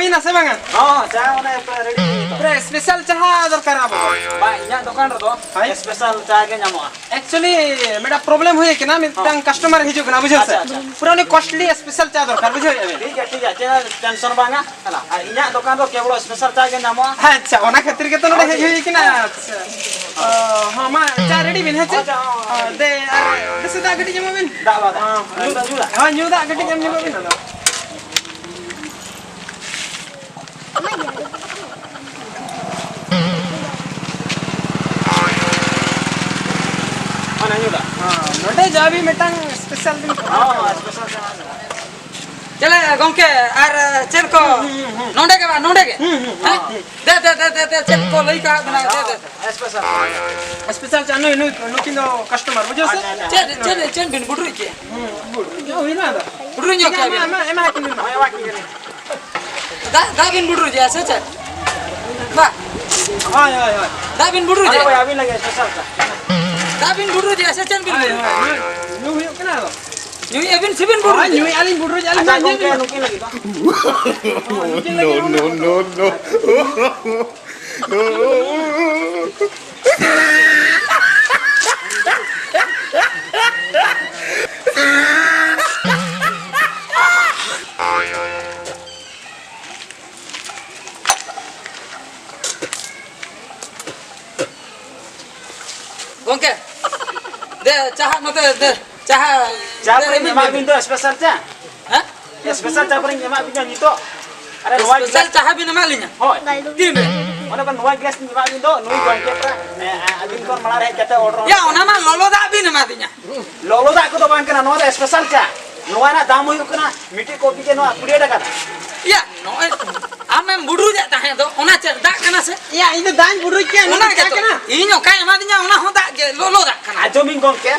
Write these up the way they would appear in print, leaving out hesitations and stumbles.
होइना से बांगा हां चाह माने रेडी पूरा स्पेशल चाहा दरकार आबो बा इना दुकान रे दो स्पेशल चाह के नामो एक्चुअली मेरा प्रॉब्लम होय कि ना मिटांग कस्टमर हिजु ना बुझो से पूरा ने कॉस्टली स्पेशल चाह दरकार बुझो ठीक है चेना टेंशन बांगा हला आ इना दुकान रो केवल स्पेशल चाह के नामो अच्छा ओना खातिर के तो नडे हे कि ना हां मा चाह रेडी बिन है दे सुदा गटी जमा बिन दा बा जुदा हां जुदा गटी जमा बिन mana juga नडे जाबी मिटांग स्पेशल दिन स्पेशल चले गंके आर चेन को नोंडे के दे चेन को लई का बना दे स्पेशल चानो नु नुकिन कस्टमर बुझो से चेन बिन बुडरू के यो हिना दा बुडरू न्यो के एमा किन दा बिन बुडरू जे से चेन बा हां हां दा बिन बुडरू जे अभी लगे स्पेशल दा बिन बुडरू जे से चेन बिन नु हियो केना दो न्यू एबिन सिबिन बुडरू न्यू आलिन बुडरू जे आलिन nukin lagi bang No. गंके दे चाह नते दे चाह Capring emak bintu spesial cah. Hah? Ya spesial capring emak bintu nyito. Ada nuai special चाह बिन मालिnya Hoi. तीन Mana kan nuai gas emak bintu nui gua kepra. Abin kor malah reh kata order. या ओना मा लोलो दा बिन मादिnya Lolo dak ko to bang kana nuai spesial cah. Nuai na dam hoy kana miti kopi ke nuai 20 taka. या नोय आमे बुडरू जे ताहे दो ओना चे दा kana se या इ दान बुडरू के ओना के तो इño का मादिnya ओना हो दा के लोलो दा kana Ajo min gong ke.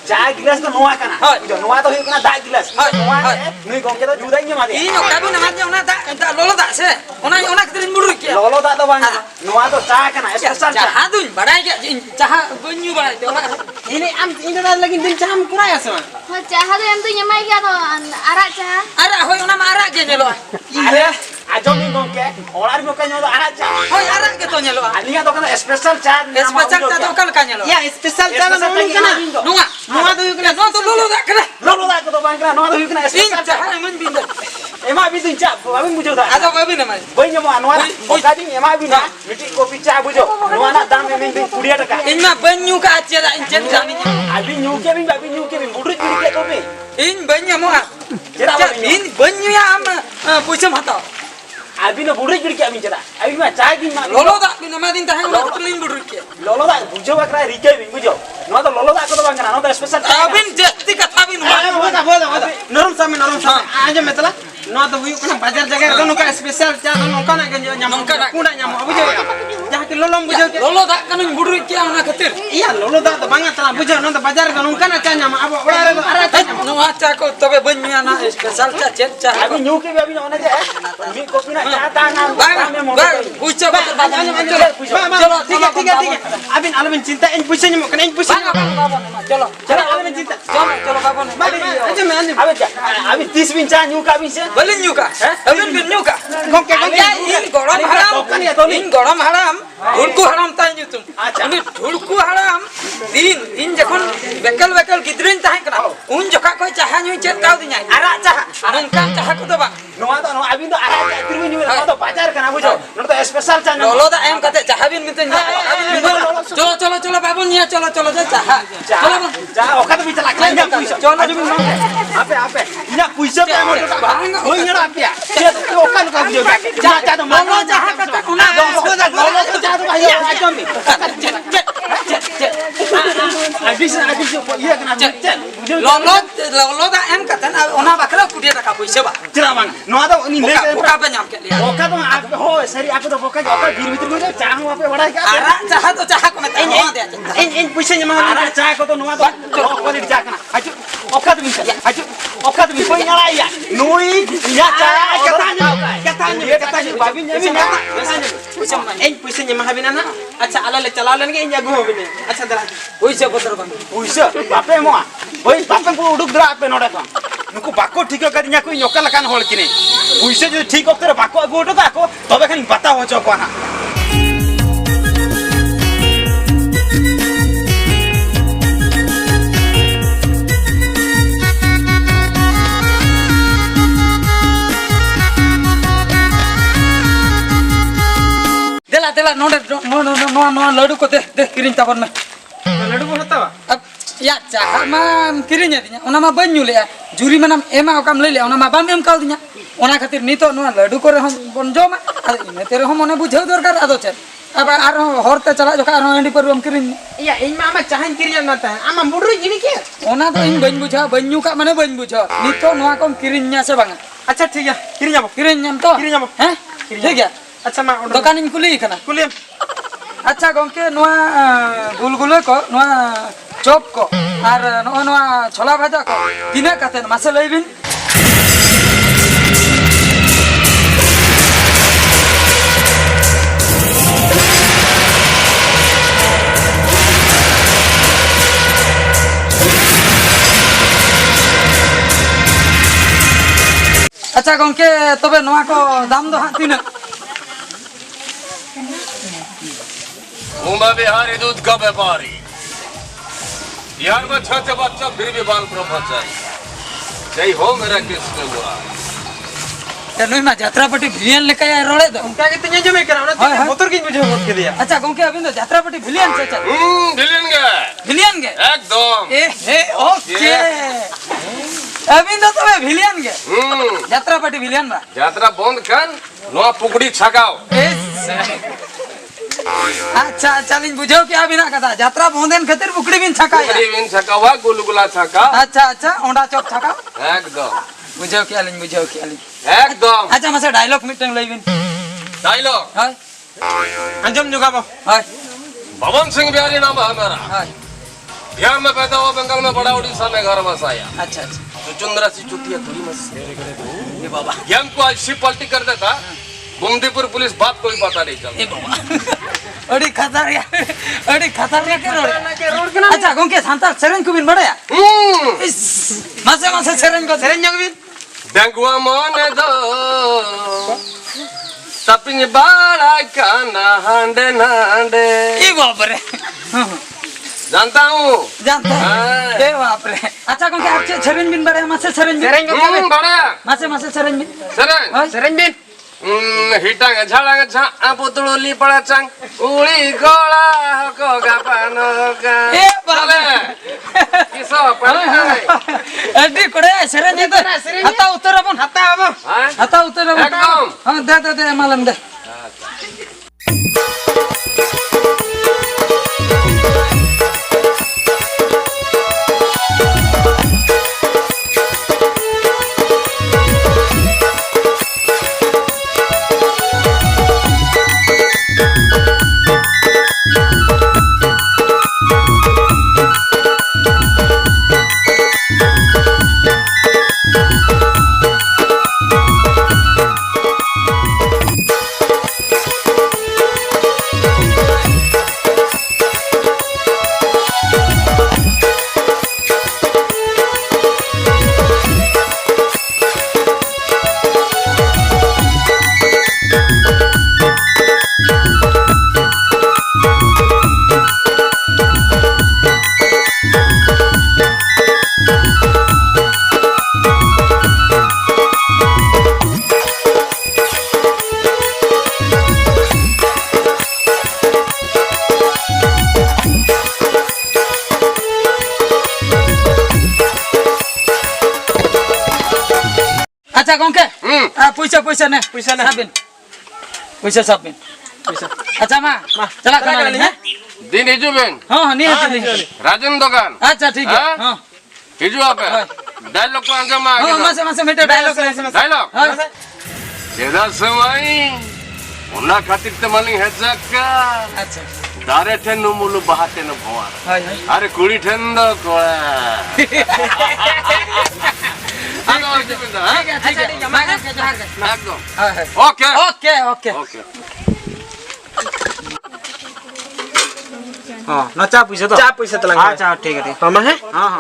Cah gelas to nuai kana. Nuai to hoy kana dak gelas. Nuai nui gong ke to judai nya mati. इño का बिन मादिnya ओना दा लोलो दा से ओना के दिन बुडरू के Lolo dak to bang. Nuai to cah kana spesial cah. चाह दुन बड़ाई के चाह बन्यू बड़ाई दे ओना ini am ini dah lagi din cam kuraya sama Caha tu yang tu nyamai kia tu arak caha. अरे होय ओना मा आरा के नेलो Are ajo min gong ke. Olar mo kanyo to arak cah. होय आरा के तो नेलो Alinga to kana spesial cah. Special चा तो कल का नेलो ya spesial cara nong kana नुआ नुआ तो के नो तो लोलो दा kana Lolo dak ko to bang kana nuai to hoy kana in spesial cah. चाह मन बिन Emak bintu cah. Abin bujo dak. आजो बाबी न माई Boy nyamu anuan, okadi emak bina, miti kopi cah bujo. Nuana dam min 20 taka. इनमा बन्यू का आचे दा engine जानी Abi nyuke bin budut bini ke kopi. इन बन्यू मो Jera abi इन बन्यू या हम पुछम हतो Abi no budut bini ke abi jera. Abi mah cah bin mah. लोलो दा बिन मा दिन ताहे ओना तुलिन बुडरू के Lolo dak bujo bakra rike bin bujo. Nuana to lolo dak ko to bang kana, no to special cah. अबिन जस्ती कथा बिन boda norom sami aja metala no to huyu kana bazar jaga dono ka spesial cha dono kana ke nyam kuda nyam abujo ya jaha ke lolom bujo ke लोलो दा कन बुडरू के ओना खातिर iya lolo da to banga tala bujo no to bazar dono kana cha nyam abo ora do ara cha nyam नुआ चा को तबे बन्यू ना स्पेशल चा चेक चा Abi nyuke bi abi ona je. Mi kopi na cah tangan. पूछो चलो ठीक है अबिन अलबिन चिंता इन पुछे nyam kana इन push चलो चलो अलबिन चिंता चलो बाबा aja me aja Abi cah, abi 30 bin cah nyuka bin se. बलिन्यू का अबिन बिन्यू का gongke या इन गरम हराम इन गरम हराम ढुलकू हराम ताई ᱧᱩᱛᱩᱢ उनी ढुलकू हराम इन जखन बेकल गिद्रिन ताहे कना उन जखा कोई चाहा ᱧᱩ चेक काउ दिnya आरा चाहा नंका चाहा को बा Nuana to no abi to ara cah tirbi nyu. No to bazar kana bujo. No to special cah. लोलो दा एम कते चाहा बिन मिते चलो बाबू निया चलो जा चाहा चलो Cah okado bi cala kanya puisa. चलो Ajo bin mau. Ape. Ina puisa pe mo to ba. Hoy ngara ape. Dia to okado ka bujo. Cah to लोलो चाहा कते कोना Lolo to cah to ba ya ajo mi. Abis iya kana cek. लोलो दा M कते ना ओना बकरा कुडिया टका पैसा बा Jera bang. No ada ni le. ओका पे नाम के लिया Okado ape ho sari ape to boka okado bir bitir go cah ho ape bada ka. आरा चाहा तो चाहा को मैं दे in push nyam Ara cah ko to no ada. Okado cah kana. Ajo okado bisa. Ajo okado bisa nyala ya. Nui ya cah katanya babi nya bin in push nyam habinana acha alale chalalan ke in jago hobine acha dara पैसा पत्र बन puisa bape mo. Hoy bape ko uduk dra ape no da kan. Nuku bako thik ka dinya ko nyoka lakan hol kini. पुइसे जो ठीक वक्त रे बाको आगु auto काको तबे खानी बता हो चो कोना देला देला नोडे नो लड्डू को दे किरिन ताबन में लड्डू को हतावा अब या चाहा मा Kiren दिnya ona ma banyu le juri manam ema okam lei le ona ma bam em kau dinya ona khatir nito no Laddu को रे bon joma ade ine tere ho mone bujhau dorkar ado chen अब are हरते चला जोखा are Andy पर हम किरिन या इन मा आमा चाहन किरिया ना ता आमा बुडरू जिनी के ओना तो इन बन बुझा बनयु का माने बन बुझा नितो नोआ कम किरिन nya से बांगा अच्छा ठीक है किरिया किरिन तो किरिन हैं ठीक है अच्छा मा दुकान इन कुली kana कुलिया अच्छा गंके नोआ गुलगुले को नोआ चॉप को आर नोआ छोला भाजा को दिने काते मासे लइबिन अच्छा गंके तबे नोआ को दाम दो हां तीन मैं बिहारी दूध का व्यापारी यार में छह बच्चा फिर भी बाल ब्रह्मचारी जय हो मेरा कृष्ण हुआ नुई मा यात्रापटी भिलियन लेके आए रोड़े दो उनका के तन्या जमे करा ना मोटर की बुझो मत के दिया अच्छा गंके अभी तो यात्रापटी भिलियन से चल बिलियन गे एकदम ए ओके अभी तो भिलियन गे यात्रापटी भिलियन बा यात्रा बंद कर नो पुकड़ी छकाओ अच्छा चलिन बुझो क्या बिना कथा यात्रा बंदन खातिर बुकड़ी बिन छका पुकड़ी बिन छकावा गुलगुला छका अच्छा ओंडा चौक छका एकदम बुझो क्या लिन एकदम अच्छा मसे डायलॉग मीटिंग लइबिन डायलॉग हाय अंजम जुगाबो हाय भवन सिंह बिहारी नाम है मेरा हाय बिहार में पैदा हुआ बंगाल में बड़ा उड़ीसा में घर बसाया अच्छा चुचुंदरा सी चुतिया थोड़ी मत ये बाबा गेम को ऐसी पलटी कर देता बुमदीपुर पुलिस बात कोई पता नहीं चलता ए बाबा अड़ी खतरिया के रोड अच्छा गंके सांता सेरेन को बिन बड़या मासे सेरेन को सेरेन जगबिन डंगुआ मोने दो तपिन बाड़ा काना हांडे नांडे ए बाप रे जानता हूँ जानते हैं ए बाप रे अच्छा गंके आप सेरेन बिन बड़या मासे सेरेन बड़ा मासे सेरेन बिन सेरेन बिन हिटांग झाडांग छा पुतळोली पळा चांग उळी गोळा को गापानो का ए बाप किसो पळा अड्डी कोडे सेरेन दे हता उतर अपन हता अब हता उतर एकदम हां दे मालम दे अच्छा गंके पैसा ने पैसा सब बिन अच्छा मा चला कमा ले दिन हिजुबेन हां नी राजन दुकान अच्छा ठीक है हां हिजु आपे डायलॉग को अंजम आ हां मासे मीटर डायलॉग डायलॉग जेदा समय उन्ना खातिर ते मालिंग है जक्का अच्छा दारे ठेन मुलु बहाते न भवा हाय अरे कुड़ी ठेन द कोळा ठीक है मांगा के जहार के एकदम हां ओके ओके हां ना चा पैसा तो चा पैसा तला हां चा ठीक है हम है हां